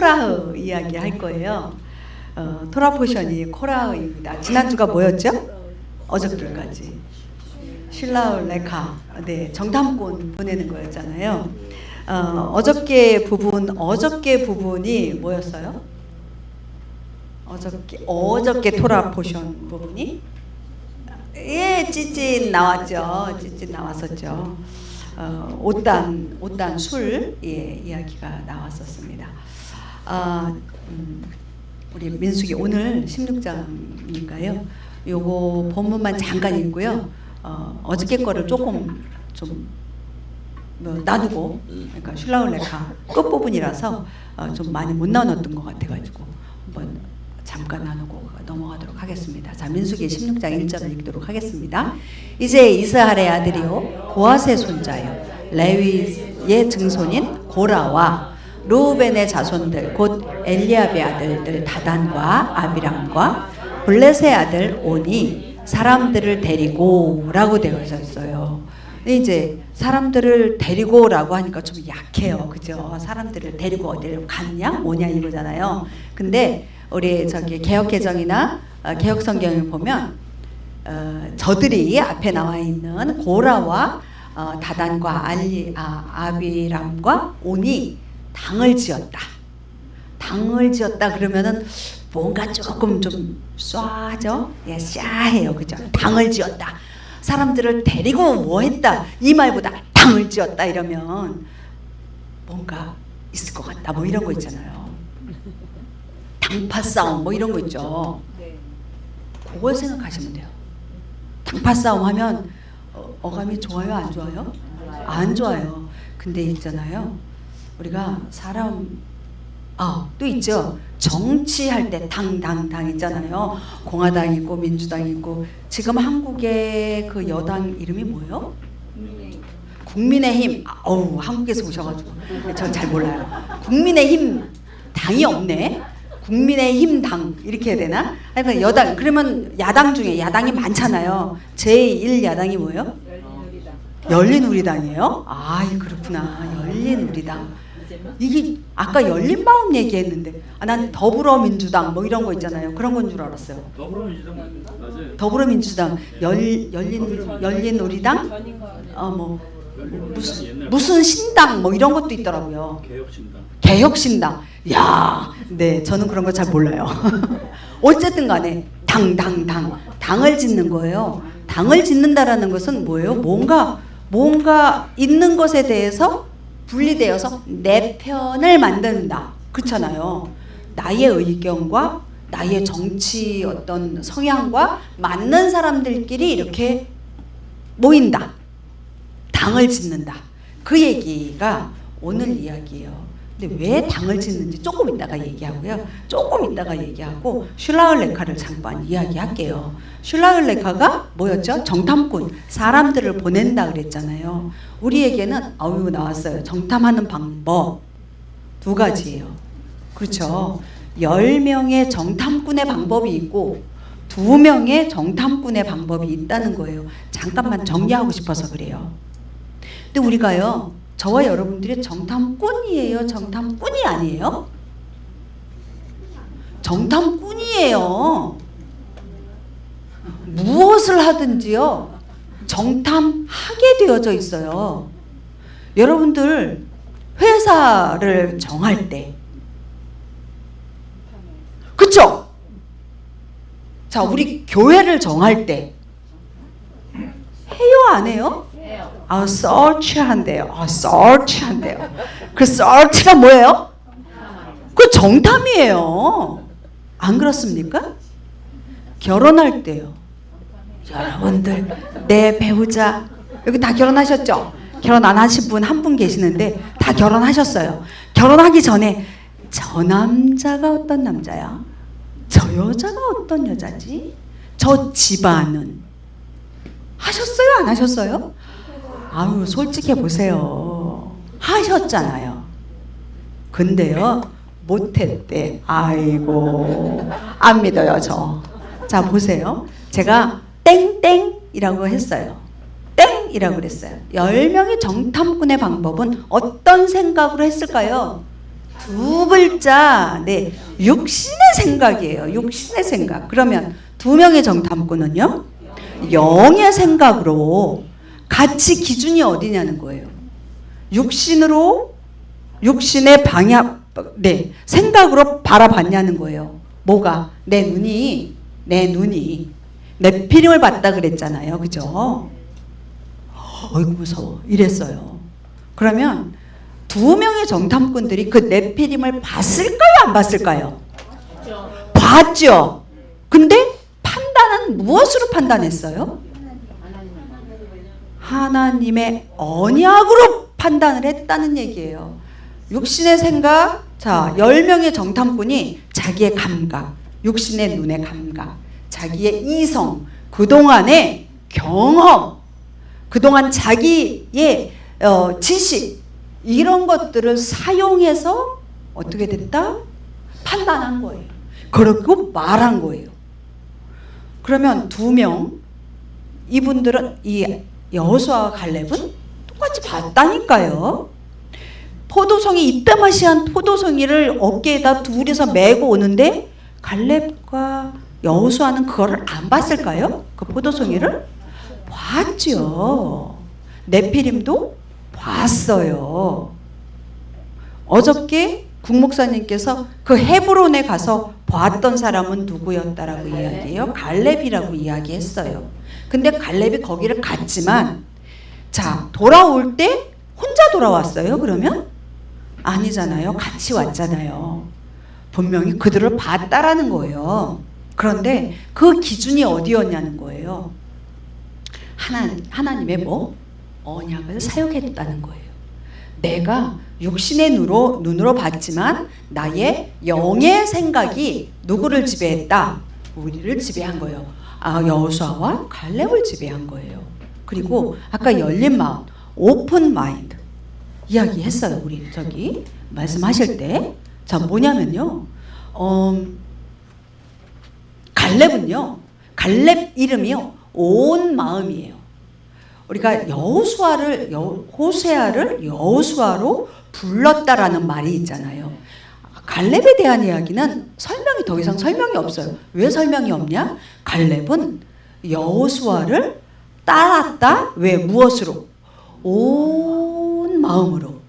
코라흐 이야기 할 거예요. 토라 포션이 코라흐입니다. 지난주가 뭐였죠? 어저께까지 슐라울 레카, 네, 정탐꾼 보내는 거였잖아요. 어저께 부분이 뭐였어요? 어저께 토라 포션 부분이 찌찐 나왔죠. 찌찐 나왔었죠. 옷단 술 이야기가 나왔었습니다. 우리 민숙이 오늘 16장이니까요. 요거 본문만 잠깐 읽고요. 어저께 거를 조금 좀 나누고, 그러니까 슐라울 레카 끝부분이라서 좀 많이 못 나눴던 것 같아가지고 한번 잠깐 나누고 넘어가도록 하겠습니다. 자, 민수기 16장 1절을 읽도록 하겠습니다. 이제 이스라엘의 아들이요 고핫의 손자요 레위의 증손인 고라와 르우벤의 자손들 곧 엘리압의 아들들 다단과 아비람과 블렛의 아들 온이 사람들을 데리고 라고 되어 있어요. 이제 사람들을 데리고라고 하니까 좀 약해요. 그죠? 사람들을 데리고 어디를 갔냐 뭐냐 이거잖아요. 근데 우리 저기 개혁개정이나 개혁성경을 보면 저들이 앞에 나와 있는 고라와 다단과 아비람과 온이 당을 지었다. 당을 지었다 그러면은 뭔가 조금 좀 쏴죠? 예, 샤해요. 그죠? 당을 지었다. 사람들을 데리고 뭐 했다. 이 말보다 당을 지었다 이러면 뭔가 있을 것 같다. 뭐 이런 거 있잖아요. 당파 싸움 뭐 이런 거 있죠. 그걸 생각하시면 돼요. 당파 싸움 하면 어감이 좋아요? 안 좋아요? 안 좋아요. 근데 있잖아요. 우리가 사람 또 있죠. 정치할 때 당 있잖아요. 공화당 있고 민주당 있고. 지금 한국의 그 여당 이름이 뭐예요? 국민의힘. 한국에서 오셔가지고 전 잘 몰라요. 국민의힘 당이 없네. 국민의힘 당 이렇게 해야 되나? 그러니까 여당, 그러면 야당 중에 야당이 많잖아요. 제1야당이 뭐예요? 열린우리당이에요? 그렇구나. 열린우리당. 이게 아까 열린마음 얘기했는데 난 더불어민주당 뭐 이런 거 있잖아요. 그런 건 줄 알았어요. 더불어민주당, 열린우리당, 뭐 무슨 신당 뭐 이런 것도 있더라고요. 개혁신당. 야, 네, 저는 그런 거 잘 몰라요. 어쨌든 간에 당을 짓는 거예요. 당을 짓는다라는 것은 뭐예요? 뭔가 있는 것에 대해서 분리되어서 내 편을 만든다. 그렇잖아요. 나의 의견과 나의 정치 어떤 성향과 맞는 사람들끼리 이렇게 모인다. 당을 짓는다. 그 얘기가 오늘 이야기예요. 근데 왜 당을 짓는지 조금 이따가 얘기하고요. 조금 이따가 얘기하고 슐라울 레카를 잠깐 이야기할게요. 슐라울 레카가 뭐였죠? 정탐꾼. 사람들을 보낸다 그랬잖아요. 우리에게는 나왔어요. 정탐하는 방법 두 가지예요. 그렇죠? 10명의 정탐꾼의 방법이 있고 2명의 정탐꾼의 방법이 있다는 거예요. 잠깐만 정리하고 싶어서 그래요. 근데 우리가요, 저와 여러분들이 정탐꾼이에요? 정탐꾼이 아니에요? 정탐꾼이에요. 무엇을 하든지요, 정탐하게 되어져 있어요. 여러분들 회사를 정할 때, 그쵸? 자, 우리 교회를 정할 때 해요, 안 해요? 서치한대요. 서치한대요. 그 서치가 뭐예요? 그 정탐이에요. 안 그렇습니까? 결혼할 때요. 여러분들 내 배우자, 여기 다 결혼하셨죠? 결혼 안 하신 분 한 분 계시는데 다 결혼하셨어요. 결혼하기 전에 저 남자가 어떤 남자야? 저 여자가 어떤 여자지? 저 집안은? 하셨어요? 안 하셨어요? 솔직해 보세요. 하셨잖아요. 근데요, 못했대. 아이고, 안 믿어요, 저. 자, 보세요. 제가 땡땡이라고 했어요. 땡이라고 그랬어요. 10명의 정탐꾼의 방법은 어떤 생각으로 했을까요? 두 글자, 네, 육신의 생각이에요. 육신의 생각. 그러면 두 명의 정탐꾼은요, 영의 생각으로 같이 기준이 어디냐는 거예요. 육신으로, 육신의 방향, 네, 생각으로 바라봤냐는 거예요. 뭐가? 내 눈이 네피림을 봤다 그랬잖아요. 그죠? 어이구 무서워. 이랬어요. 그러면 두 명의 정탐꾼들이 그 네피림을 봤을까요? 안 봤을까요? 봤죠. 근데 판단은 무엇으로 판단했어요? 하나님의 언약으로 판단을 했다는 얘기예요. 육신의 생각, 자, 10명의 정탐꾼이 자기의 감각, 육신의 눈의 감각, 자기의 이성, 그동안의 경험, 그동안 자기의 지식, 이런 것들을 사용해서 어떻게 됐다? 판단한 거예요. 그리고 말한 거예요. 그러면 두 명, 이분들은, 이 여호수아와 갈렙은 똑같이 봤다니까요. 포도송이 이따마시한 포도송이를 어깨에다 둘이서 메고 오는데 갈렙과 여호수아는 그거를 안 봤을까요? 그 포도송이를 봤죠. 네피림도 봤어요. 어저께 국목사님께서 그 헤브론에 가서 봤던 사람은 누구였다라고 이야기해요? 갈렙이라고 이야기했어요. 근데 갈렙이 거기를 갔지만, 자, 돌아올 때 혼자 돌아왔어요? 그러면? 아니잖아요. 같이 왔잖아요. 분명히 그들을 봤다라는 거예요. 그런데 그 기준이 어디였냐는 거예요. 하나님의 뭐? 언약을 사용했다는 거예요. 내가 육신의 눈으로 봤지만 나의 영의 생각이 누구를 지배했다? 우리를 지배한 거예요. 여호수아와 갈렙을 지배한 거예요. 그리고 아까 열린 마음, 오픈 마인드 이야기했어요. 우리 저기 말씀하실 때. 자, 뭐냐면요. 갈렙은요. 갈렙 이름이요. 온 마음이에요. 우리가 호세아를 여호수아로 불렀다라는 말이 있잖아요. 갈렙에 대한 이야기는 더 이상 설명이 없어요. 왜 설명이 없냐? 갈렙은 여호수아를 따랐다. 왜? 무엇으로? 온 마음으로.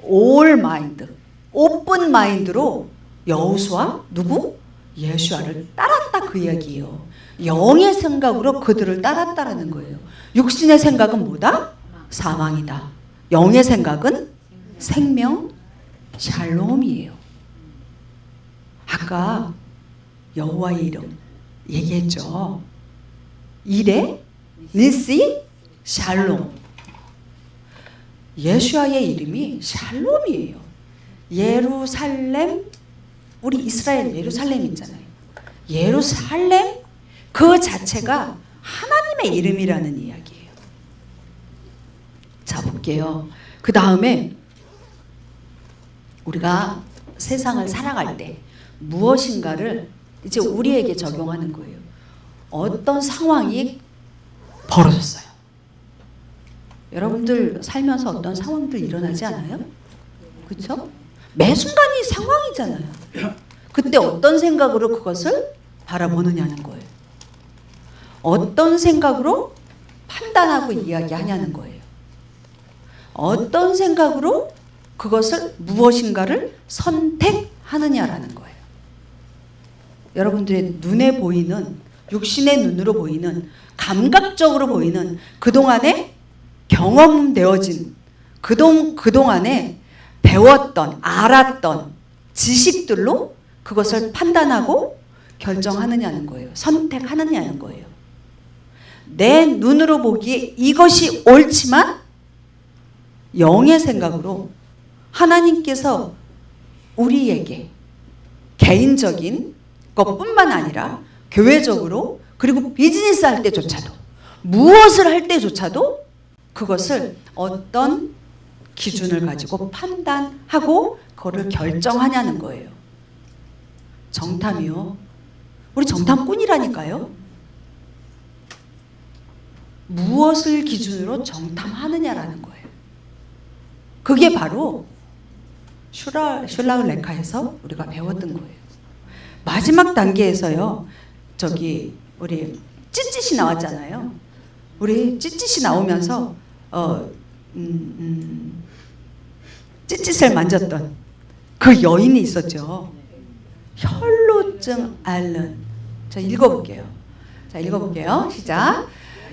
올 마인드. 오픈 마인드로 여호수아 누구? 예수아를 따랐다 그 이야기예요. 영의 생각으로 그들을 따랐다라는 거예요. 육신의 생각은 뭐다? 사망이다. 영의 생각은 생명, 샬롬이에요. 아까 여호와의 이름 얘기했죠. 이레, 니시, 샬롬. 예수아의 이름이 샬롬이에요. 예루살렘, 우리 이스라엘 예루살렘 있잖아요. 예루살렘 그 자체가 하나님의 이름이라는 이야기예요. 자, 볼게요. 그 다음에 우리가 세상을 살아갈 때 무엇인가를 이제 우리에게 적용하는 거예요. 어떤 상황이 벌어졌어요. 여러분들 살면서 어떤 상황들 일어나지 않아요? 그렇죠? 매 순간이 상황이잖아요. 그때 어떤 생각으로 그것을 바라보느냐는 거예요. 어떤 생각으로 판단하고 이야기하냐는 거예요. 어떤 생각으로 그것을 무엇인가를 선택하느냐라는 거예요. 여러분들의 눈에 보이는, 육신의 눈으로 보이는, 감각적으로 보이는 그동안에 경험되어진, 그동안에 배웠던, 알았던 지식들로 그것을 판단하고 결정하느냐는 거예요. 선택하느냐는 거예요. 내 눈으로 보기에 이것이 옳지만 영의 생각으로 하나님께서 우리에게 개인적인 것뿐만 아니라 교회적으로 그리고 비즈니스 할 때조차도 무엇을 할 때조차도 그것을 어떤 기준을 가지고 판단하고 그거를 결정하냐는 거예요. 정탐이요. 우리 정탐꾼이라니까요. 무엇을 기준으로 정탐하느냐라는 거예요. 그게 바로 슐라울레카에서 우리가 배웠던 거예요. 마지막 단계에서요. 저기 우리 찌릿이 나왔잖아요. 우리 찌릿이 나오면서 찌릿을 만졌던 그 여인이 있었죠. 혈루증 앓는. 자, 읽어볼게요. 시작.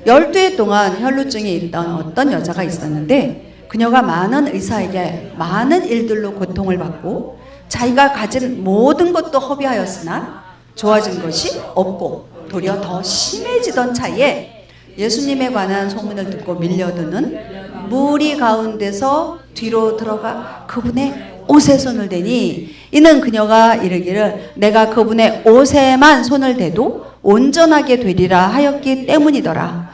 12해 동안 혈루증이 있던 어떤 여자가 있었는데 그녀가 많은 의사에게 많은 일들로 고통을 받고 자기가 가진 모든 것도 허비하였으나 좋아진 것이 없고 도리어 더 심해지던 차에 예수님에 관한 소문을 듣고 밀려드는 무리 가운데서 뒤로 들어가 그분의 옷에 손을 대니 이는 그녀가 이르기를 내가 그분의 옷에만 손을 대도 온전하게 되리라 하였기 때문이더라.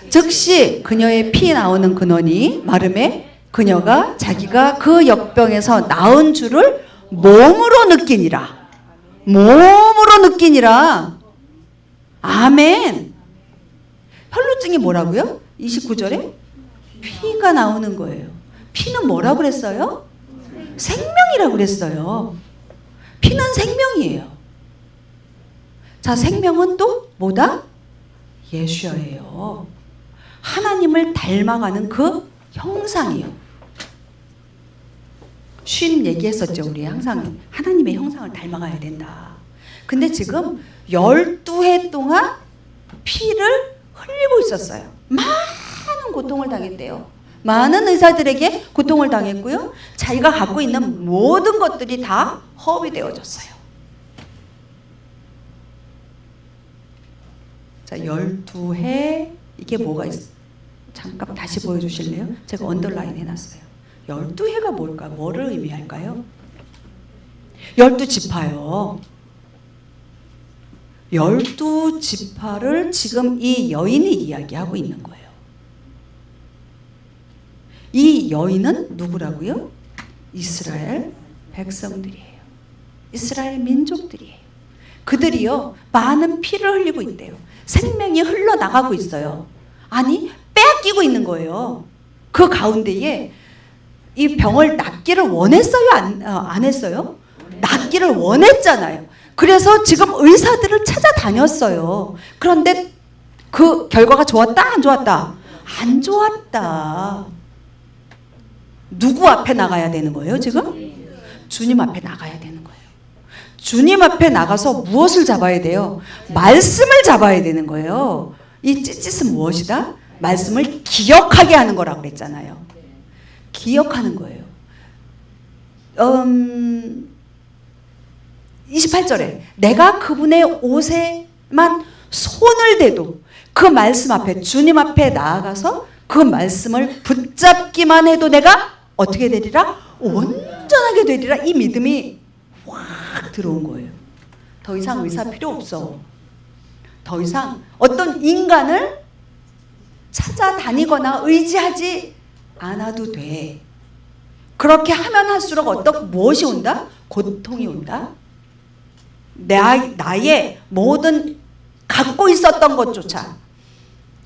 즉시 그녀의 피 나오는 근원이 마름에 그녀가 자기가 그 역병에서 나은 줄을 몸으로 느끼니라. 아멘. 혈루증이 뭐라고요? 29절에 피가 나오는 거예요. 피는 뭐라고 그랬어요? 생명이라고 그랬어요. 피는 생명이에요. 자, 생명은 또 뭐다? 예수여예요. 하나님을 닮아가는 그 형상이요. 쉰 얘기했었죠. 우리 항상 하나님의 형상을 닮아가야 된다. 근데 지금 12해 동안 피를 흘리고 있었어요. 많은 고통을 당했대요. 많은 의사들에게 고통을 당했고요. 자기가 갖고 있는 모든 것들이 다 허비되어졌어요. 자, 12해 이게 뭐가 잠깐 다시 보여주실래요? 제가 언더라인 해놨어요. 12해가 뭘까? 뭐를 의미할까요? 12지파요. 12지파를 지금 이 여인이 이야기하고 있는 거예요. 이 여인은 누구라고요? 이스라엘 백성들이에요. 이스라엘 민족들이에요. 그들이요 많은 피를 흘리고 있대요. 생명이 흘러나가고 있어요. 아니 빼앗기고 있는 거예요. 그 가운데에 이 병을 낫기를 원했어요? 안 했어요? 낫기를 원했잖아요. 그래서 지금 의사들을 찾아다녔어요. 그런데 그 결과가 좋았다? 안 좋았다? 안 좋았다. 누구 앞에 나가야 되는 거예요 지금? 주님 앞에 나가야 되는 거예요. 주님 앞에 나가서 무엇을 잡아야 돼요? 말씀을 잡아야 되는 거예요. 이 찌릿은 무엇이다? 말씀을 기억하게 하는 거라고 그랬잖아요. 기억하는 거예요. 28절에 내가 그분의 옷에만 손을 대도 그 말씀 앞에 주님 앞에 나아가서 그 말씀을 붙잡기만 해도 내가 어떻게 되리라? 온전하게 되리라. 이 믿음이 확 들어온 거예요. 더 이상 의사 필요 없어. 더 이상 어떤 인간을 찾아다니거나 의지하지 않아도 돼. 그렇게 하면 할수록 무엇이 온다? 고통이 온다. 나의 모든 갖고 있었던 것조차,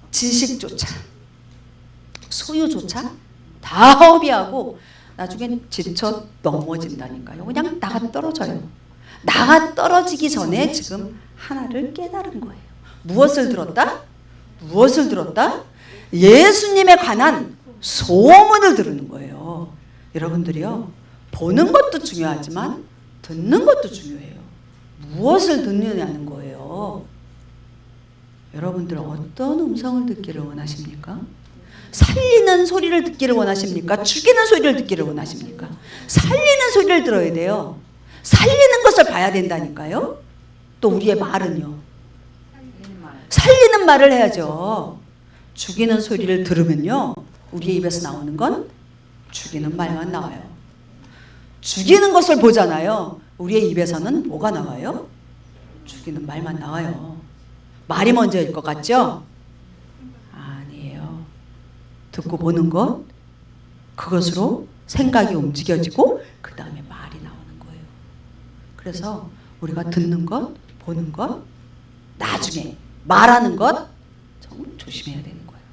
지식조차, 소유조차 다 허비하고 나중엔 지쳐 넘어진다니까요. 그냥 나가 떨어져요. 나가 떨어지기 전에 지금 하나를 깨달은 거예요. 무엇을 들었다? 무엇을 들었다? 예수님에 관한 소문을 들은 거예요. 여러분들이요, 보는 것도 중요하지만 듣는 것도 중요해요. 무엇을 듣느냐는 거예요. 여러분들 어떤 음성을 듣기를 원하십니까? 살리는 소리를 듣기를 원하십니까? 죽이는 소리를 듣기를 원하십니까? 살리는 소리를 들어야 돼요. 살리는 것을 봐야 된다니까요. 또 우리의 말은요, 살리는 말을 해야죠. 죽이는 소리를 들으면요, 우리의 입에서 나오는 건 죽이는 말만 나와요. 죽이는 것을 보잖아요. 우리의 입에서는 뭐가 나와요? 죽이는 말만 나와요. 말이 먼저일 것 같죠? 아니에요. 듣고 보는 것, 그것으로 생각이 움직여지고 그 다음에 말이 나오는 거예요. 그래서 우리가 듣는 것, 보는 것, 나중에 말하는 것 정말 조심해야 되는 거예요.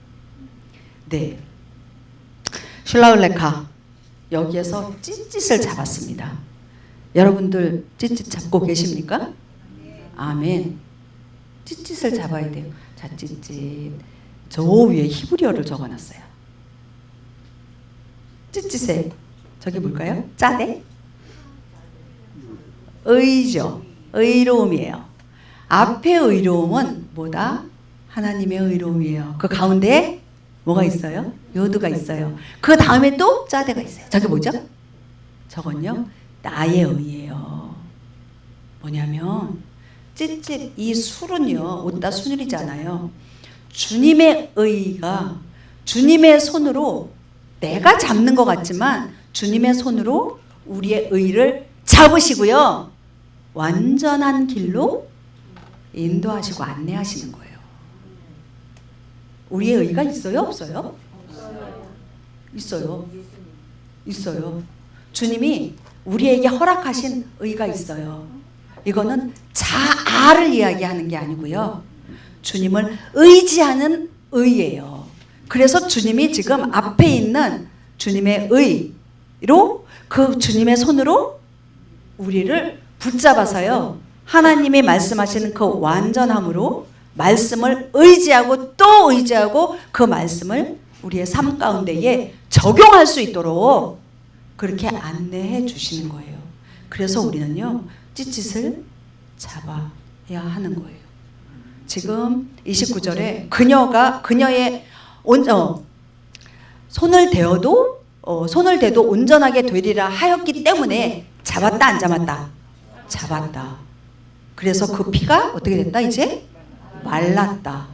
네, 슐라울레카 여기에서 찌릿을 잡았습니다. 여러분들 찌릿 잡고 계십니까? 아멘. 찌릿을 잡아야 돼요. 자, 찌릿. 저 위에 히브리어를 적어놨어요. 찌릿에 저기 뭘까요? 짜대? 의죠. 의로움이에요. 앞에 의로움은 뭐다? 하나님의 의로움이에요. 그 가운데 뭐가 있어요? 요드가 있어요. 그 다음에 또 짜대가 있어요. 저게 뭐죠? 저건요, 나의 의예요. 뭐냐면 찌릿 이 술은요, 옷다 순일이잖아요. 주님의 의가 주님의 손으로, 내가 잡는 것 같지만 주님의 손으로 우리의 의를 잡으시고요, 완전한 길로 인도하시고 안내하시는 거예요. 우리의 의가 있어요? 없어요? 있어요. 있어요. 주님이 우리에게 허락하신 의가 있어요. 이거는 자아를 이야기하는 게 아니고요, 주님을 의지하는 의예요. 그래서 주님이 지금 앞에 있는 주님의 의로, 그 주님의 손으로 우리를 붙잡아서요, 하나님이 말씀하시는 그 완전함으로 말씀을 의지하고 또 의지하고 그 말씀을 우리의 삶 가운데에 적용할 수 있도록 그렇게 안내해 주시는 거예요. 그래서 우리는요, 찌릿을 잡아야 하는 거예요. 지금 29절에 그녀의 손을 대도 온전하게 되리라 하였기 때문에 잡았다, 안 잡았다? 잡았다. 그래서 그 피가 어떻게 됐다? 이제 말랐다.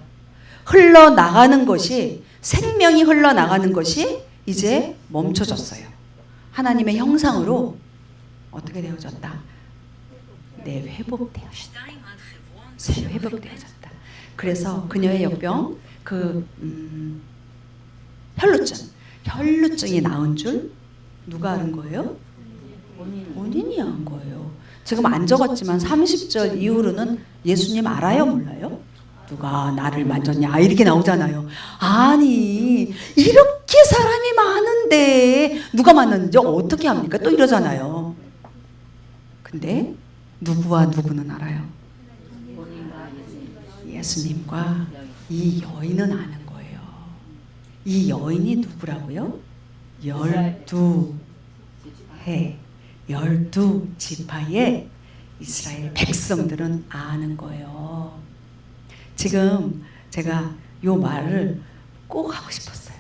흘러나가는 것이, 생명이 흘러나가는 것이 이제 멈춰졌어요. 하나님의 형상으로 어떻게 되어졌다? 네, 회복되어졌다. 회복되어졌다. 그래서 그녀의 역병, 혈루증이 나은 줄 누가 아는 거예요? 본인이 한 거예요. 지금 안 적었지만 30절 이후로는 예수님 알아요, 몰라요? 누가 나를 만졌냐 이렇게 나오잖아요. 아니, 이렇게 사람이 많은데 누가 만났는지 어떻게 합니까? 또 이러잖아요. 근데 누구와 누구는 알아요? 예수님과 이 여인은 아는 거예요. 이 여인이 누구라고요? 12지파의 이스라엘 백성들은 아는 거예요. 지금 제가 요 말을 꼭 하고 싶었어요.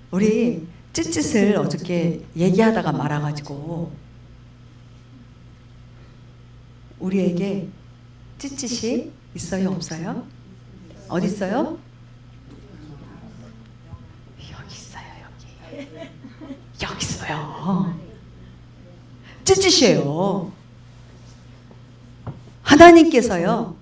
우리 찌릿을 어저께 얘기하다가 말아가지고, 우리에게 찌릿이 있어요, 없어요? 어디 있어요? 여기 있어요, 여기 있어요. 찌릿이에요. 하나님께서요,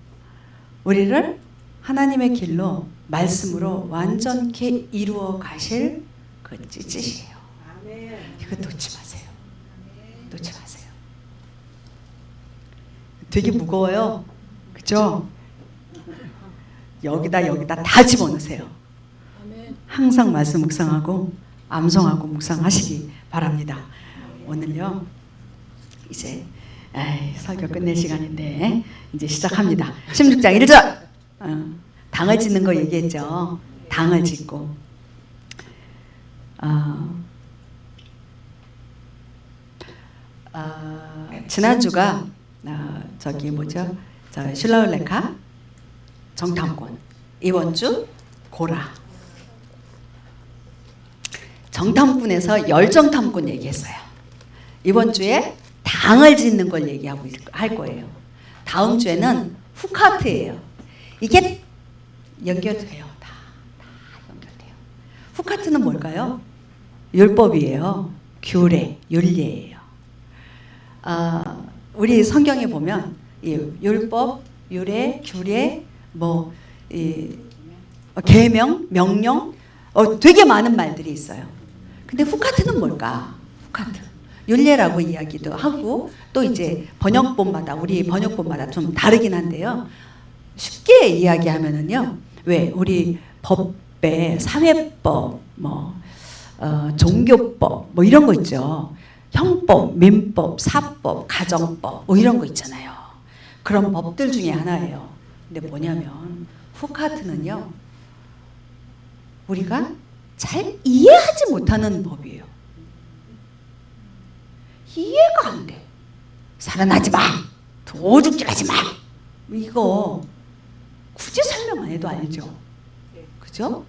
우리를 하나님의 길로, 말씀으로 완전히 이루어 가실 그 찌릿이에요. 이거 놓지 마세요. 놓지 마세요. 되게 무거워요. 그죠? 여기다 다 집어넣으세요. 항상 말씀 묵상하고 암송하고 묵상하시기 바랍니다. 오늘요, 이제 설교 끝낼 시간인데 이제 시작합니다. 16장 1절. 당을 짓는 거 얘기했죠. 당을 짓고, 지난주가 저기 뭐죠? 저 슐라울레카 정탐꾼, 이번 주 고라. 정탐꾼에서 열정탐꾼 얘기했어요. 이번 주에 당을 짓는 걸 얘기하고 할 거예요. 다음 주에는 후카트예요. 이게 연결돼요. 다 연결돼요. 후카트는 뭘까요? 율법이에요. 규례, 율례예요. 우리 성경에 보면 이 율법, 유례, 규례, 계명, 명령, 되게 많은 말들이 있어요. 근데 후카트는 뭘까? 후카트. 율례라고 이야기도 하고, 또 이제 번역본마다, 우리 번역본마다 좀 다르긴 한데요. 쉽게 이야기하면은요, 왜 우리 법배, 사회법, 종교법 뭐 이런 거 있죠. 형법, 민법, 사법, 가정법 뭐 이런 거 있잖아요. 그런 법들 중에 하나예요. 근데 뭐냐면 후카트는요, 우리가 잘 이해하지 못하는 법이에요. 이해가 안 돼. 살아나지 마, 도둑질하지 마, 이거 굳이 설명 안 해도 알죠. 그죠?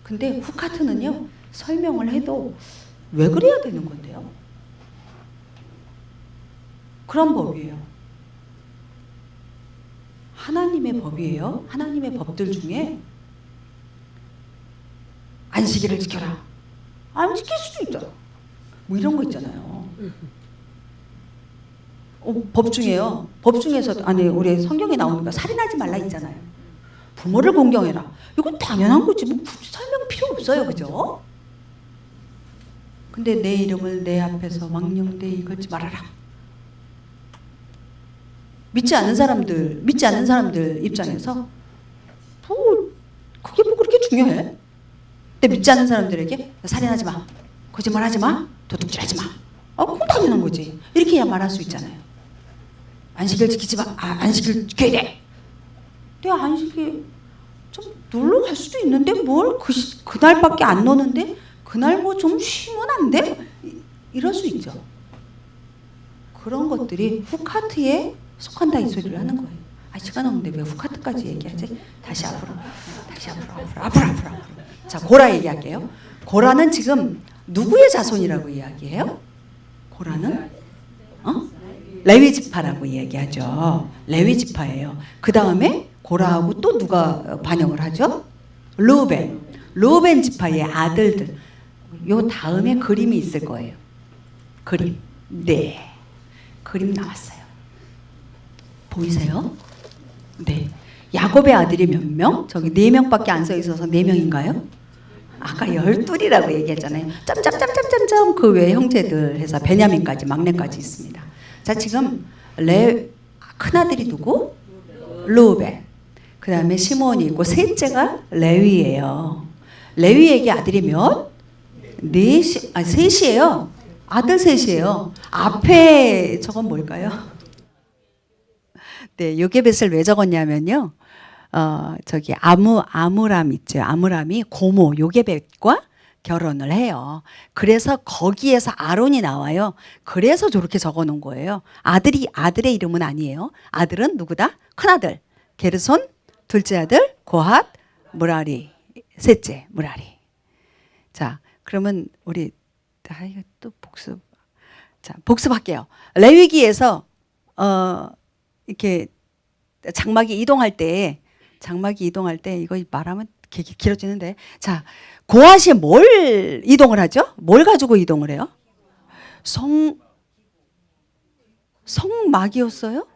근데 후카트는요, 설명을 해도 왜 그래야 되는 건데요? 그런 법이에요. 하나님의 법이에요. 하나님의 법들 중에 안식일을 지켜라. 안 지킬 수도 있잖아. 뭐 이런 거 있잖아요. 법 중에요. 법 중에서도, 아니, 우리 성경에 나오니까 살인하지 말라 있잖아요. 부모를 공경해라. 이건 당연한 거지. 뭐 굳이 설명 필요 없어요. 그죠? 근데 내 이름을 내 앞에서 망령되이 걸지 말아라. 믿지 않는 사람들 입장에서 뭐 그게 뭐 그렇게 중요해? 근데 믿지 않는 사람들에게 살인하지 마, 거짓말하지 마, 도둑질하지 마. 그건 당연한 거지. 이렇게 말할 수 있잖아요. 안식일 지키지 마. 안식일 지켜야 돼. 근데 안식일 좀 놀러 갈 수도 있는데 뭘 그날밖에 안 노는데 그날 뭐 좀 쉬면 안 돼? 이럴 수 있죠. 그런 것들이 후카트에 속한다 이 소리를 하는 거예요. 시간 없는데 왜 후카트까지 얘기하지? 다시 앞으로. 자, 고라 얘기할게요. 고라는 지금 누구의 자손이라고 이야기해요? 고라는 레위 지파라고 이야기하죠. 레위 지파예요. 그 다음에 고라하고 또 누가 반역을 하죠? 르우벤 지파의 아들들. 요 다음에 그림이 있을 거예요. 그림. 네. 그림 나왔어요. 보이세요? 네. 야곱의 아들이 몇 명? 저기 4명밖에 안 써 있어서 4명인가요? 아까 12이라고 얘기했잖아요. 짬짬짬짬짬짬 그 외 형제들 해서 베냐민까지 막내까지 있습니다. 자, 지금 큰아들이 누구? 르우벤. 그 다음에 시몬이 있고 셋째가 레위예요. 레위에게 아들이 몇? 셋이에요. 아들 셋이에요. 앞에 저건 뭘까요? 네, 요게벳을 왜 적었냐면요. 저기 아므람 있죠. 아므람이 고모 요게벳과 결혼을 해요. 그래서 거기에서 아론이 나와요. 그래서 저렇게 적어 놓은 거예요. 아들의 이름은 아니에요. 아들은 누구다? 큰아들 게르손, 둘째 아들 고핫, 무라리, 셋째 무라리. 자, 그러면 우리 이거 또 복습할게요. 레위기에서 이렇게 장막이 이동할 때 이거 말하면 길어지는데, 자, 고핫이 뭘 이동을 하죠? 뭘 가지고 이동을 해요? 성막이었어요?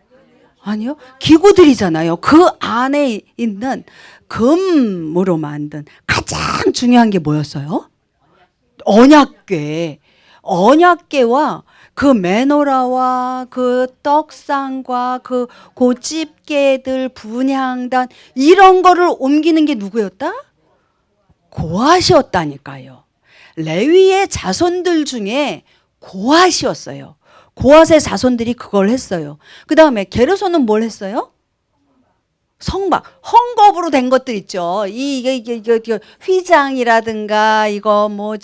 아니요. 기구들이잖아요. 그 안에 있는 금으로 만든 가장 중요한 게 뭐였어요? 언약궤와 그 메노라와 그 떡상과 그 고집게들, 분향단 이런 거를 옮기는 게 누구였다? 고핫이었다니까요. 레위의 자손들 중에 고핫이었어요. 고핫의 자손들이 그걸 했어요. 그 다음에 게르손은 뭘 했어요? 성막, 헝겊으로 된 것들 있죠. 이게 휘장이라든가 이거 뭐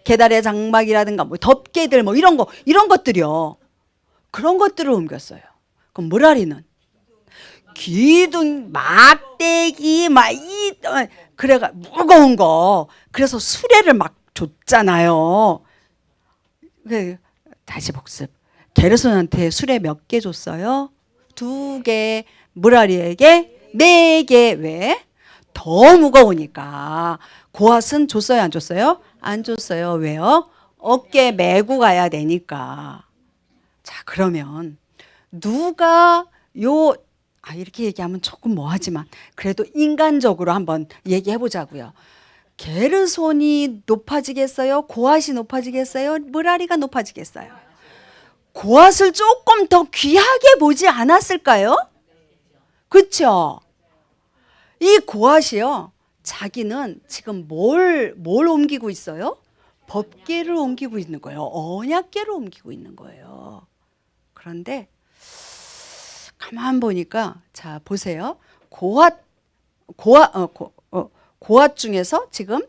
계달의 장막이라든가 뭐 덮개들 뭐 이런 것들이요. 그런 것들을 옮겼어요. 그럼 무라리는 기둥, 막대기, 그래가 무거운 거. 그래서 수레를 막 줬잖아요. 다시 복습. 게르손한테 수레 몇 개 줬어요? 2개. 무라리에게 4개. 왜? 더 무거우니까. 고핫은 줬어요, 안 줬어요? 안 줬어요. 왜요? 어깨 메고 가야 되니까. 자, 그러면 누가 이렇게 얘기하면 조금 뭐하지만 그래도 인간적으로 한번 얘기해 보자고요. 게르손이 높아지겠어요? 고핫이 높아지겠어요? 무라리가 높아지겠어요? 고핫을 조금 더 귀하게 보지 않았을까요? 그렇죠? 이 고핫이요, 자기는 지금 뭘 옮기고 있어요? 법계를 옮기고 있는 거예요. 언약계를 옮기고 있는 거예요. 그런데 가만 보니까 자 보세요. 고앗 중에서 지금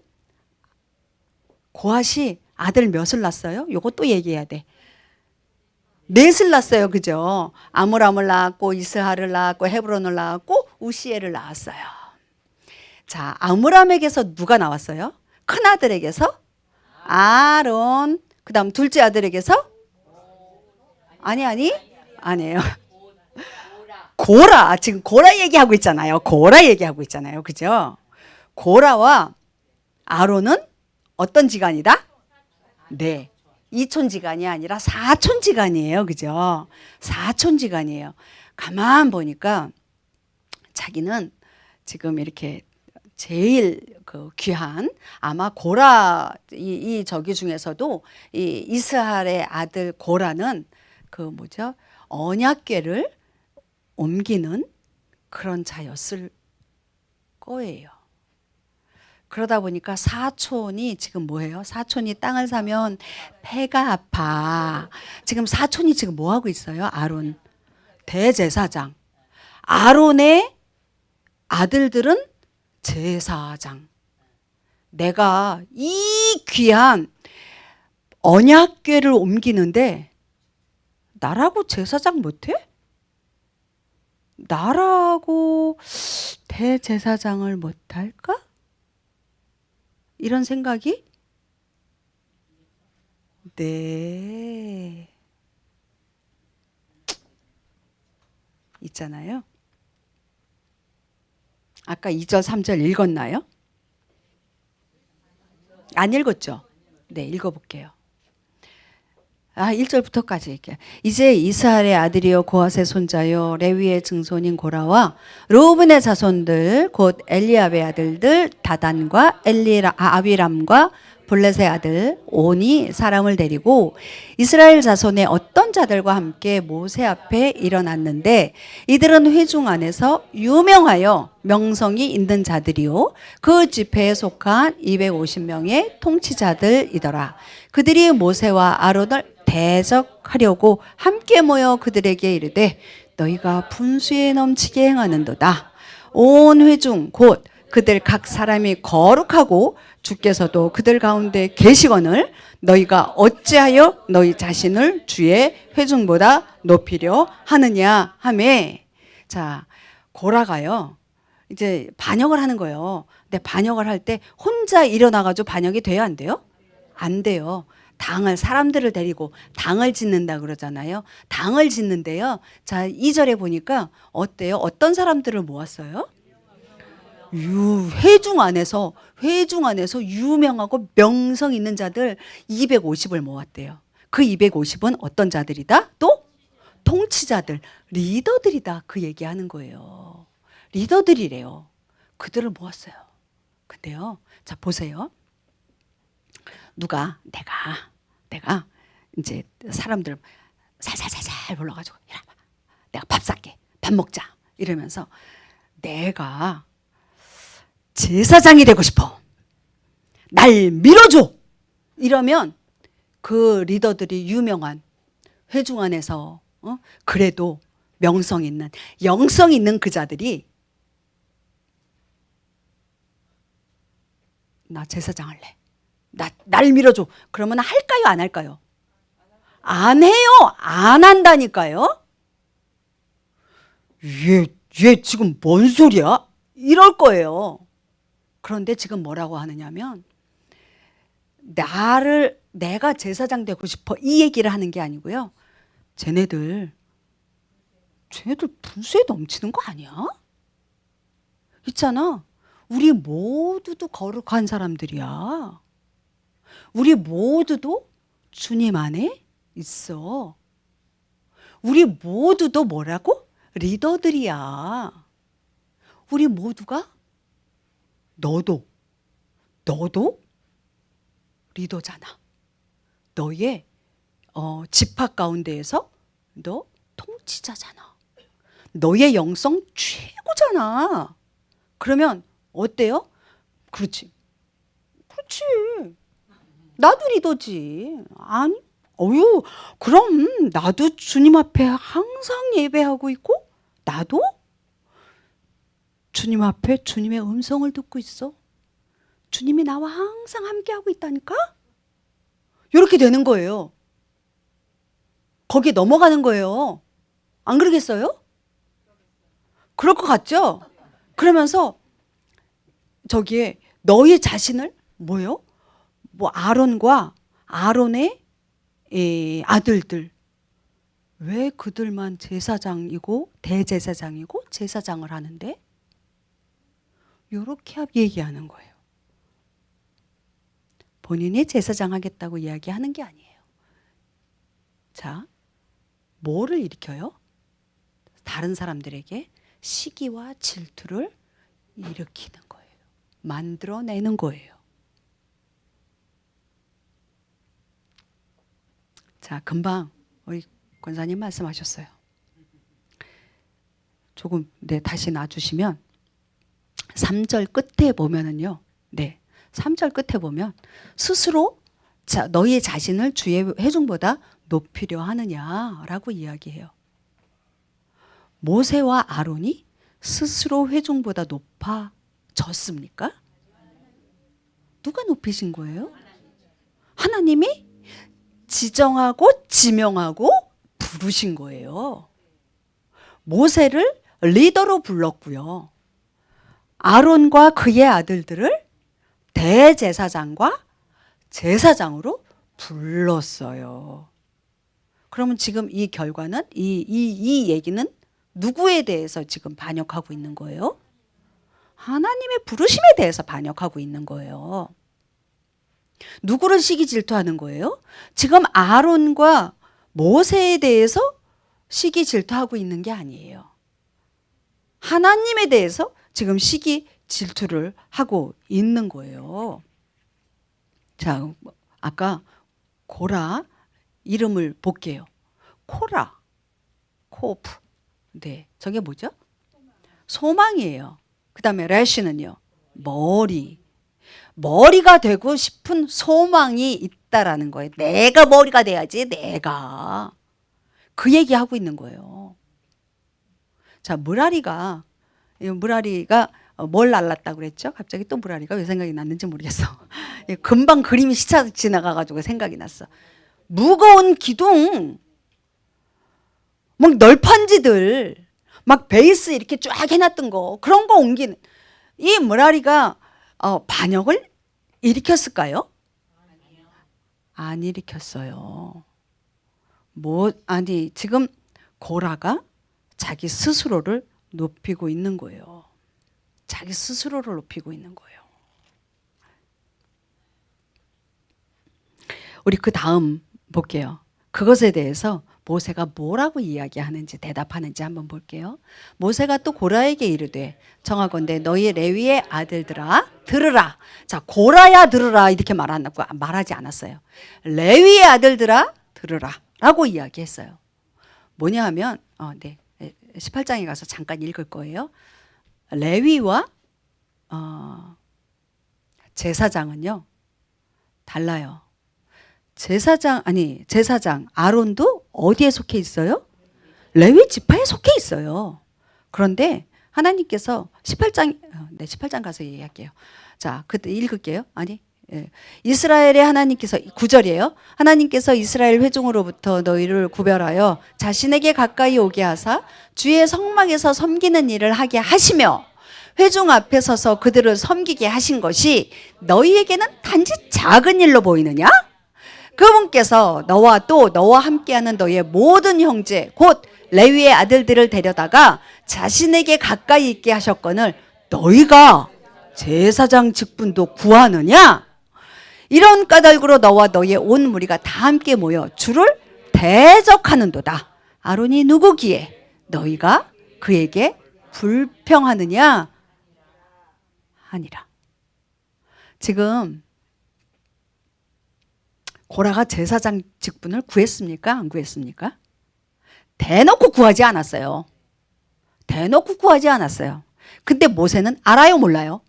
고앗이 아들 몇을 낳았어요? 요거 또 얘기해야 돼. 넷을 낳았어요. 그죠? 아므람을 낳았고 이스하를 낳았고 헤브론을 낳았고 우시엘을 낳았어요. 자, 아므람에게서 누가 나왔어요? 큰 아들에게서 아론. 그다음 둘째 아들에게서 아니에요. 고라. 지금 고라 얘기하고 있잖아요. 고라 얘기하고 있잖아요. 그죠? 고라와 아론은 어떤 지간이다? 네. 이촌지간이 아니라 사촌지간이에요. 그죠? 사촌지간이에요. 가만 보니까 자기는 지금 이렇게 제일 그 귀한 아마 고라 이 저기 중에서도 이 이스라엘의 아들 고라는 그 뭐죠? 언약궤를 옮기는 그런 자였을 거예요. 그러다 보니까 사촌이 지금 뭐예요? 사촌이 땅을 사면 배가 아파. 지금 사촌이 지금 뭐 하고 있어요? 아론 대제사장. 아론의 아들들은 제사장. 내가 이 귀한 언약궤를 옮기는데 나라고 제사장 못해? 나라고 대제사장을 못할까? 이런 생각이 네 있잖아요. 아까 2절 3절 읽었나요? 안 읽었죠? 네, 읽어볼게요. 1절부터까지 이렇게. 이제 이스라엘의 아들이요 고앗의 손자요 레위의 증손인 고라와 르우븐의 자손들 곧 엘리압의 아들들 다단과 아비람과 블렛의 아들 온이 사람을 데리고 이스라엘 자손의 어떤 자들과 함께 모세 앞에 일어났는데 이들은 회중 안에서 유명하여 명성이 있는 자들이요 그 집회에 속한 250명의 통치자들이더라. 그들이 모세와 아론을 대적하려고 함께 모여 그들에게 이르되 너희가 분수에 넘치게 행하는도다. 온 회중 곧 그들 각 사람이 거룩하고 주께서도 그들 가운데 계시거늘 너희가 어찌하여 너희 자신을 주의 회중보다 높이려 하느냐 하매. 자, 고라가요 이제 반역을 하는 거예요. 근데 반역을 할 때 혼자 일어나가지고 반역이 돼요, 안 돼요? 안 돼요. 사람들을 데리고 당을 짓는다 그러잖아요. 당을 짓는데요. 자, 2절에 보니까 어때요? 어떤 사람들을 모았어요? 회중 안에서 유명하고 명성 있는 자들 250을 모았대요. 그 250은 어떤 자들이다? 또 통치자들, 리더들이다. 그 얘기하는 거예요. 리더들이래요. 그들을 모았어요. 근데요. 자, 보세요. 내가 이제 사람들 살살살살 불러가지고 이리 와봐. 내가 밥 살게. 밥 먹자. 이러면서 내가 제사장이 되고 싶어. 날 밀어줘. 이러면 그 리더들이 유명한 회중 안에서 그래도 명성 있는 영성 있는 그 자들이 나 제사장 할래. 날 밀어줘. 그러면 할까요? 안 할까요? 안 해요. 안 한다니까요. 얘 지금 뭔 소리야? 이럴 거예요. 그런데 지금 뭐라고 하느냐면 내가 제사장 되고 싶어 이 얘기를 하는 게 아니고요. 쟤네들 분수에 넘치는 거 아니야? 있잖아. 우리 모두도 거룩한 사람들이야. 우리 모두도 주님 안에 있어. 우리 모두도 뭐라고? 리더들이야. 우리 모두가 너도 리더잖아. 너의 집합 가운데에서 너 통치자잖아. 너의 영성 최고잖아. 그러면 어때요? 그렇지. 나도 리더지. 아니, 어유, 그럼 나도 주님 앞에 항상 예배하고 있고, 나도 주님 앞에 주님의 음성을 듣고 있어. 주님이 나와 항상 함께하고 있다니까? 이렇게 되는 거예요. 거기에 넘어가는 거예요. 안 그러겠어요? 그럴 것 같죠? 그러면서 저기에 너희 자신을 뭐요? 뭐 아론과 아론의 아들들, 왜 그들만 제사장이고 대제사장이고 제사장을 하는데? 이렇게 얘기하는 거예요. 본인이 제사장 하겠다고 이야기하는 게 아니에요. 자, 뭐를 일으켜요? 다른 사람들에게 시기와 질투를 일으키는 거예요. 만들어내는 거예요. 자, 금방 우리 권사님 말씀하셨어요. 조금 다시 놔주시면 3절 끝에 보면은요. 3절 끝에 보면 스스로 너희 자신을 주의 회중보다 높이려 하느냐라고 이야기해요. 모세와 아론이 스스로 회중보다 높아졌습니까? 누가 높이신 거예요? 하나님이 지정하고 지명하고 부르신 거예요. 모세를 리더로 불렀고요. 아론과 그의 아들들을 대제사장과 제사장으로 불렀어요. 그러면 지금 이 결과는 이 얘기는 누구에 대해서 지금 반역하고 있는 거예요? 하나님의 부르심에 대해서 반역하고 있는 거예요. 누구를 시기 질투하는 거예요? 지금 아론과 모세에 대해서 시기 질투하고 있는 게 아니에요. 하나님에 대해서 지금 시기 질투를 하고 있는 거예요. 자, 아까 고라 이름을 볼게요. 코라, 코프. 저게 뭐죠? 소망이에요. 그 다음에 래쉬는요, 머리가 되고 싶은 소망이 있다라는 거예요. 내가 머리가 돼야지, 내가. 그 얘기하고 있는 거예요. 자, 무라리가 뭘 날랐다고 그랬죠? 갑자기 또 무라리가 왜 생각이 났는지 모르겠어. 금방 그림이 스쳐 지나가가지고 생각이 났어. 무거운 기둥, 막 널판지들, 막 베이스 이렇게 쫙 해놨던 거, 그런 거 옮기는, 이 무라리가 반역을 일으켰을까요? 안 일으켰어요. 지금 고라가 자기 스스로를 높이고 있는 거예요. 자기 스스로를 높이고 있는 거예요. 우리 그 다음 볼게요. 그것에 대해서 모세가 뭐라고 이야기하는지 대답하는지 한번 볼게요. 모세가 또 고라에게 이르되 청하건대 너희 레위의 아들들아 들으라. 자, 고라야 들으라 이렇게 말하지 않았어요. 레위의 아들들아 들으라 라고 이야기했어요. 뭐냐 하면 18장에 가서 잠깐 읽을 거예요. 레위와 제사장은요 달라요. 제사장 아론도 어디에 속해 있어요? 레위 지파에 속해 있어요. 그런데 하나님께서 18장 가서 얘기할게요. 자, 그때 읽을게요. 이스라엘의 하나님께서 9절이에요. 하나님께서 이스라엘 회중으로부터 너희를 구별하여 자신에게 가까이 오게 하사 주의 성막에서 섬기는 일을 하게 하시며 회중 앞에 서서 그들을 섬기게 하신 것이 너희에게는 단지 작은 일로 보이느냐? 그분께서 너와 또 너와 함께하는 너희의 모든 형제 곧 레위의 아들들을 데려다가 자신에게 가까이 있게 하셨거늘 너희가 제사장 직분도 구하느냐? 이런 까닭으로 너와 너희의 온 무리가 다 함께 모여 주를 대적하는도다. 아론이 누구기에 너희가 그에게 불평하느냐 하니라. 지금 고라가 제사장 직분을 구했습니까? 안 구했습니까? 대놓고 구하지 않았어요. 근데 모세는 알아요, 몰라요?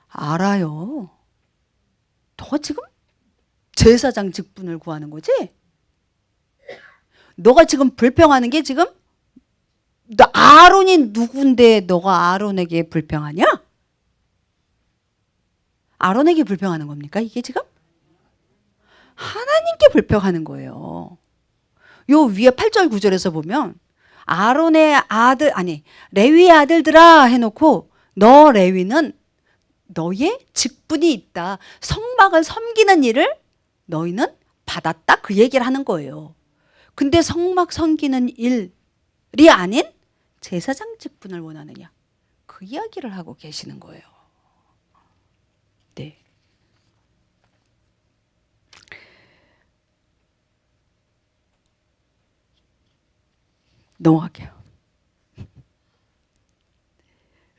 알아요. 너 지금 제사장 직분을 구하는 거지? 너가 지금 불평하는 게 지금 너 아론이 누군데 너가 아론에게 불평하냐? 아론에게 불평하는 겁니까? 이게 지금? 하나님께 불평하는 거예요. 요 위에 8절 9절에서 보면 아론의 아들 아니 레위의 아들들아 해놓고 너 레위는 너의 직분이 있다. 성막을 섬기는 일을 너희는 받았다. 그 얘기를 하는 거예요. 근데 성막 섬기는 일이 아닌 제사장 직분을 원하느냐. 그 이야기를 하고 계시는 거예요. 네. 넘어갈게요.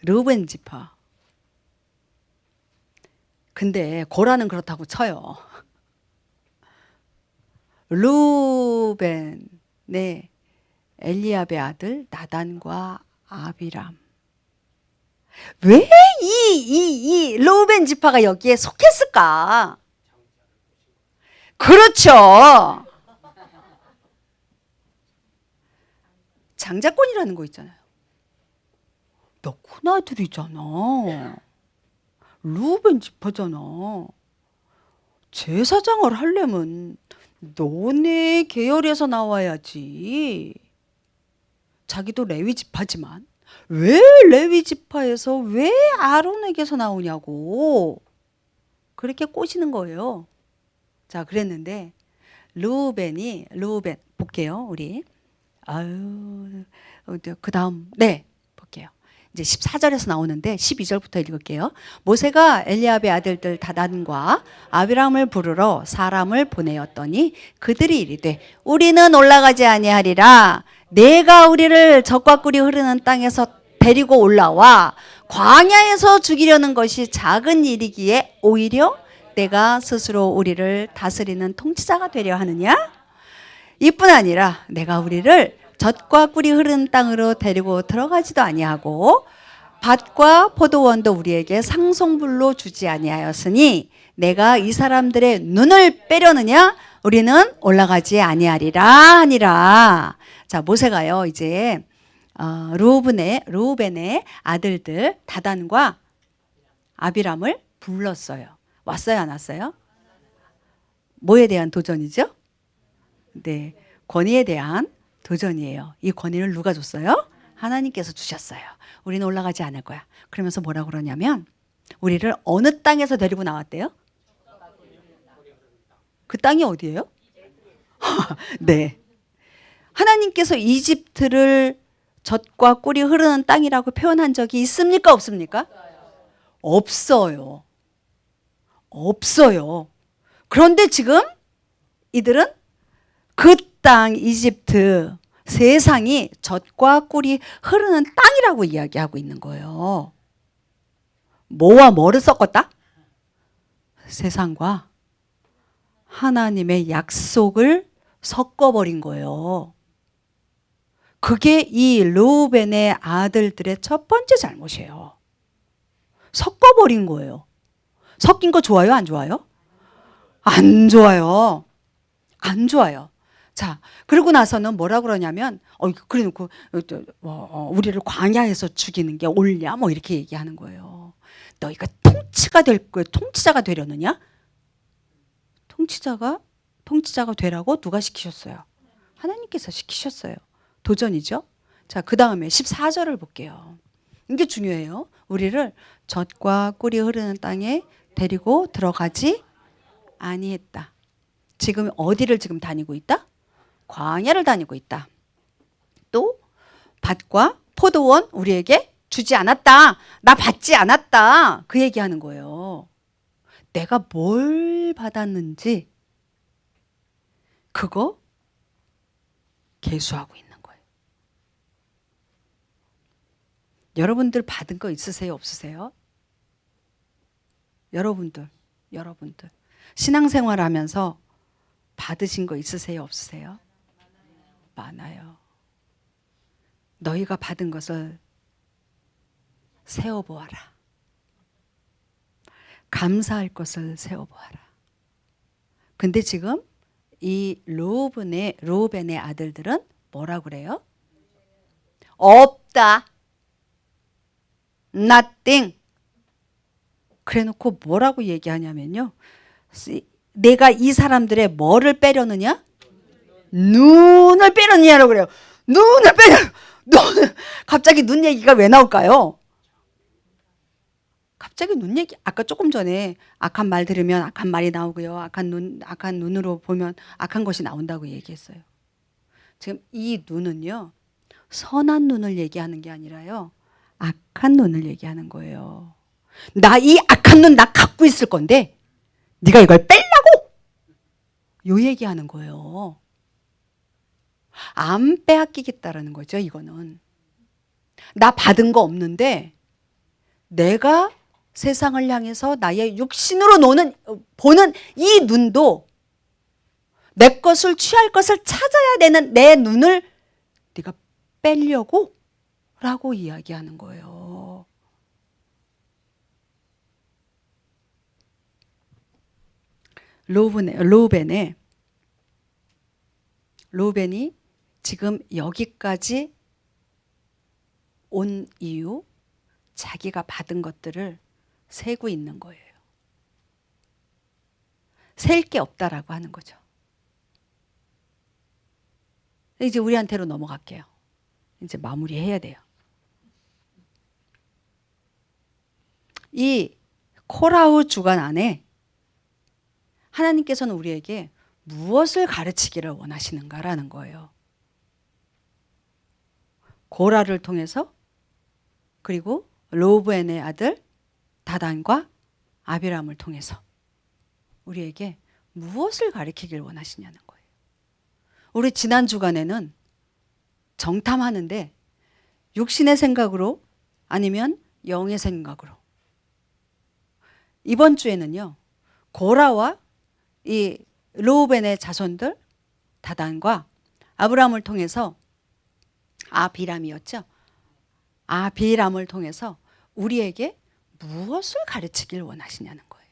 르우벤 지파. 근데 고라는 그렇다고 쳐요. 르우벤, 네, 엘리압의 아들 나단과 아비람. 왜 이 르우벤 지파가 여기에 속했을까? 그렇죠. 장자권이라는 거 있잖아요. 너 큰아들이잖아. 르우벤 지파잖아. 제사장을 하려면 너네 계열에서 나와야지. 자기도 레위 지파지만 왜 레위 지파에서 왜 아론에게서 나오냐고 그렇게 꼬시는 거예요. 자, 그랬는데 르우벤 볼게요. 우리 그 다음 네 볼게요. 이제 14절에서 나오는데 12절부터 읽을게요. 모세가 엘리압의 아들들 다단과 아비람을 부르러 사람을 보내었더니 그들이 이르되 우리는 올라가지 아니하리라. 내가 우리를 젖과 꿀이 흐르는 땅에서 데리고 올라와 광야에서 죽이려는 것이 작은 일이기에 오히려 내가 스스로 우리를 다스리는 통치자가 되려 하느냐? 이뿐 아니라 내가 우리를 젖과 꿀이 흐르는 땅으로 데리고 들어가지도 아니하고 밭과 포도원도 우리에게 상송불로 주지 아니하였으니 내가 이 사람들의 눈을 빼려느냐? 우리는 올라가지 아니하리라 하니라. 자, 모세가요 이제 르우벤의 아들들 다단과 아비람을 불렀어요. 왔어요, 안 왔어요? 뭐에 대한 도전이죠? 네, 권위에 대한 도전이에요. 이 권위를 누가 줬어요? 하나님께서 주셨어요. 우리는 올라가지 않을 거야. 그러면서 뭐라고 그러냐면 우리를 어느 땅에서 데리고 나왔대요? 그 땅이 어디예요? 네. 하나님께서 이집트를 젖과 꿀이 흐르는 땅이라고 표현한 적이 있습니까? 없습니까? 없어요. 없어요. 그런데 지금 이들은 그 땅 이집트 세상이 젖과 꿀이 흐르는 땅이라고 이야기하고 있는 거예요. 뭐와 뭐를 섞었다? 세상과 하나님의 약속을 섞어버린 거예요. 그게 이 르우벤의 아들들의 첫 번째 잘못이에요. 섞어버린 거예요. 섞인 거 좋아요? 안 좋아요? 안 좋아요. 안 좋아요. 자, 그러고 나서는 뭐라 그러냐면, 그래 놓고, 우리를 광야에서 죽이는 게 옳냐? 뭐 이렇게 얘기하는 거예요. 너희가 통치자가 되려느냐? 통치자가 되라고 누가 시키셨어요? 하나님께서 시키셨어요. 도전이죠? 자, 그 다음에 14절을 볼게요. 이게 중요해요. 우리를 젖과 꿀이 흐르는 땅에 데리고 들어가지 아니했다. 지금 어디를 지금 다니고 있다? 광야를 다니고 있다. 또 밭과 포도원 우리에게 주지 않았다. 나 받지 않았다. 그 얘기하는 거예요. 내가 뭘 받았는지 그거 계수하고 있는 거예요. 여러분들 받은 거 있으세요? 없으세요? 여러분들 신앙생활 하면서 받으신 거 있으세요? 없으세요? 많아요. 너희가 받은 것을 세어보아라. 감사할 것을 세어보아라. 근데 지금 이 르우벤의 아들들은 뭐라 그래요? 없다. nothing. 그래놓고 뭐라고 얘기하냐면요. 내가 이 사람들의 뭐를 빼려느냐? 눈을 빼려느냐라고 그래요. 눈을 빼려. 갑자기 눈 얘기가 왜 나올까요? 갑자기 눈 얘기. 아까 조금 전에 악한 말 들으면 악한 말이 나오고요. 악한 눈으로 보면 악한 것이 나온다고 얘기했어요. 지금 이 눈은요. 선한 눈을 얘기하는 게 아니라요. 악한 눈을 얘기하는 거예요. 나 이 악한 눈 나 갖고 있을 건데 네가 이걸 뺄라고? 요 얘기하는 거예요. 안 빼앗기겠다라는 거죠. 이거는. 나 받은 거 없는데 내가 세상을 향해서 나의 육신으로 보는 이 눈도 내 것을 취할 것을 찾아야 되는 내 눈을 네가 빼려고? 라고 이야기하는 거예요. 르우벤이 지금 여기까지 온 이유, 자기가 받은 것들을 세고 있는 거예요. 셀 게 없다라고 하는 거죠. 이제 우리한테로 넘어갈게요. 이제 마무리해야 돼요. 이 코라후 주간 안에 하나님께서는 우리에게 무엇을 가르치기를 원하시는가라는 거예요. 고라를 통해서 그리고 르우벤의 아들 다단과 아비람을 통해서 우리에게 무엇을 가르치길 원하시냐는 거예요. 우리 지난 주간에는 정탐하는데 육신의 생각으로 아니면 영의 생각으로, 이번 주에는요 고라와 이 르우벤의 자손들 다단과 아브람을 통해서 아비람이었죠. 아비람을 통해서 우리에게 무엇을 가르치길 원하시냐는 거예요.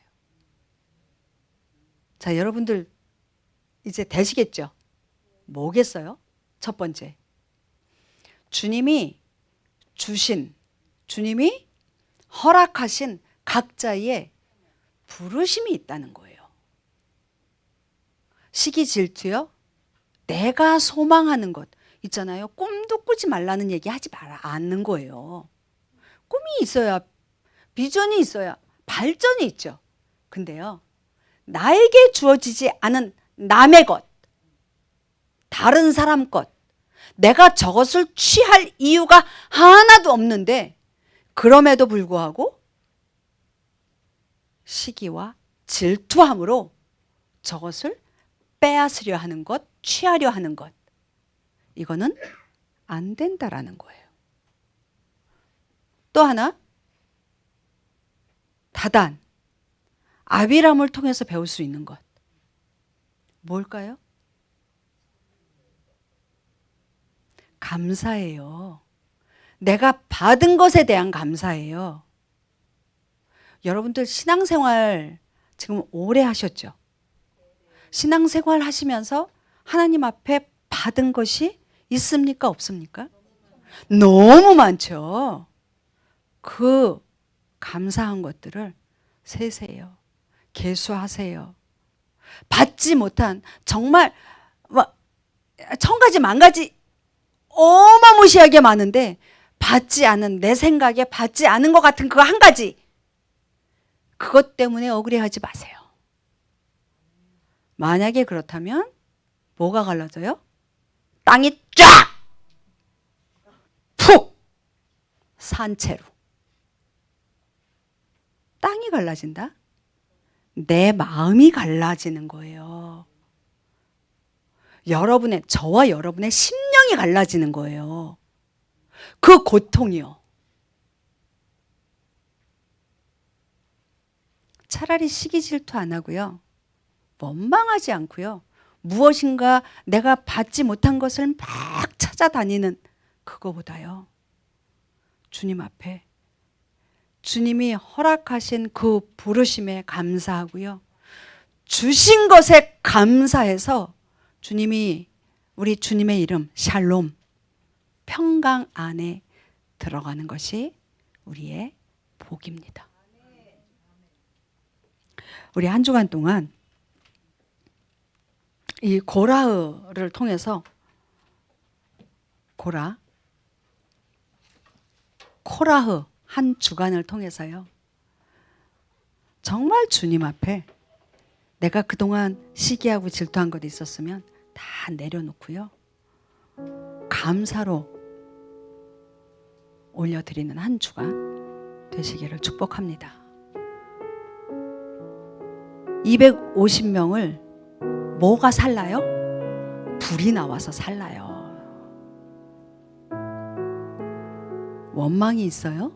자, 여러분들 이제 되시겠죠? 뭐겠어요? 첫 번째, 주님이 허락하신 각자의 부르심이 있다는 거예요. 시기 질투요? 내가 소망하는 것 있잖아요. 꿈도 꾸지 말라는 얘기 하지 않는 거예요. 꿈이 있어야, 비전이 있어야 발전이 있죠. 근데요, 나에게 주어지지 않은 남의 것, 다른 사람 것, 내가 저것을 취할 이유가 하나도 없는데 그럼에도 불구하고 시기와 질투함으로 저것을 빼앗으려 하는 것, 취하려 하는 것, 이거는 안 된다라는 거예요. 또 하나, 다단, 아비람을 통해서 배울 수 있는 것 뭘까요? 감사예요. 내가 받은 것에 대한 감사예요. 여러분들 신앙생활 지금 오래 하셨죠? 신앙생활 하시면서 하나님 앞에 받은 것이 있습니까? 없습니까? 너무 많죠. 그 감사한 것들을 세세요. 계수하세요. 받지 못한 정말 천가지 만가지 어마무시하게 많은데 받지 않은, 내 생각에 받지 않은 것 같은 그거 한 가지, 그것 때문에 억울해하지 마세요. 만약에 그렇다면 뭐가 갈라져요? 땅이 쫙! 푹! 산채로. 땅이 갈라진다? 내 마음이 갈라지는 거예요. 저와 여러분의 심령이 갈라지는 거예요. 그 고통이요. 차라리 시기 질투 안 하고요. 원망하지 않고요. 무엇인가 내가 받지 못한 것을 막 찾아다니는 그거보다요. 주님 앞에 주님이 허락하신 그 부르심에 감사하고요. 주신 것에 감사해서 주님이 우리 주님의 이름 샬롬 평강 안에 들어가는 것이 우리의 복입니다. 우리 한 주간 동안 이 고라흐를 통해서 코라흐 한 주간을 통해서요. 정말 주님 앞에 내가 그동안 시기하고 질투한 것이 있었으면 다 내려놓고요. 감사로 올려드리는 한 주간 되시기를 축복합니다. 250명을 뭐가 살라요? 불이 나와서 살라요. 원망이 있어요?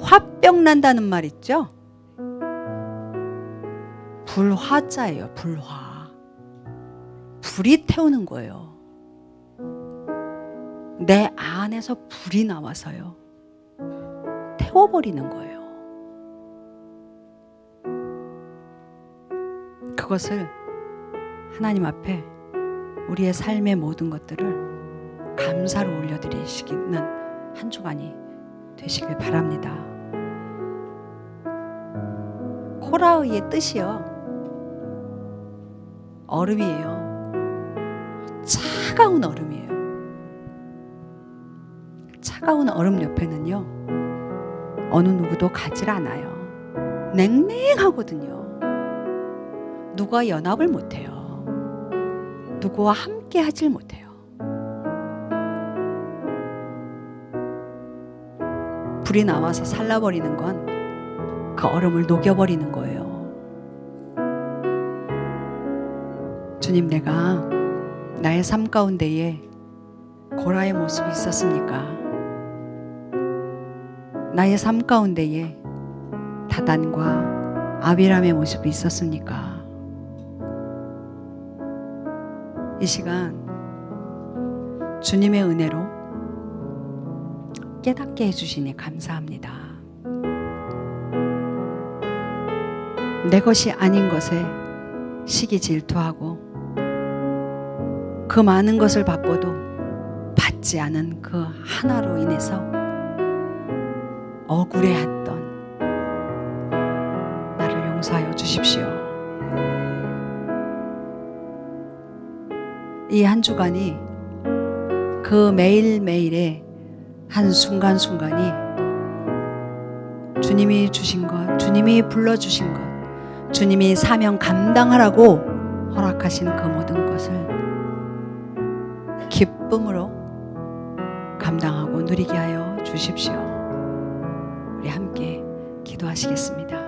화병 난다는 말 있죠? 불화자예요. 불화. 불이 태우는 거예요. 내 안에서 불이 나와서요. 태워버리는 거예요. 그것을 하나님 앞에 우리의 삶의 모든 것들을 감사로 올려드리시는 한 주간이 되시길 바랍니다. 코라흐의 뜻이요. 얼음이에요. 차가운 얼음이에요. 차가운 얼음 옆에는요. 어느 누구도 가지 않아요. 냉랭하거든요. 누가 연합을 못해요. 누구와 함께 하질 못해요. 불이 나와서 살라버리는 건 그 얼음을 녹여버리는 거예요. 주님, 내가 나의 삶 가운데에 고라의 모습이 있었습니까? 나의 삶 가운데에 다단과 아비람의 모습이 있었습니까? 이 시간 주님의 은혜로 깨닫게 해주시니 감사합니다. 내 것이 아닌 것에 시기 질투하고 그 많은 것을 받고도 받지 않은 그 하나로 인해서 억울해했던 나를 용서하여 주십시오. 이 한 주간이 그 매일매일의 한 순간순간이 주님이 주신 것, 주님이 불러주신 것, 주님이 사명 감당하라고 허락하신 그 모든 것을 기쁨으로 감당하고 누리게 하여 주십시오. 우리 함께 기도하시겠습니다.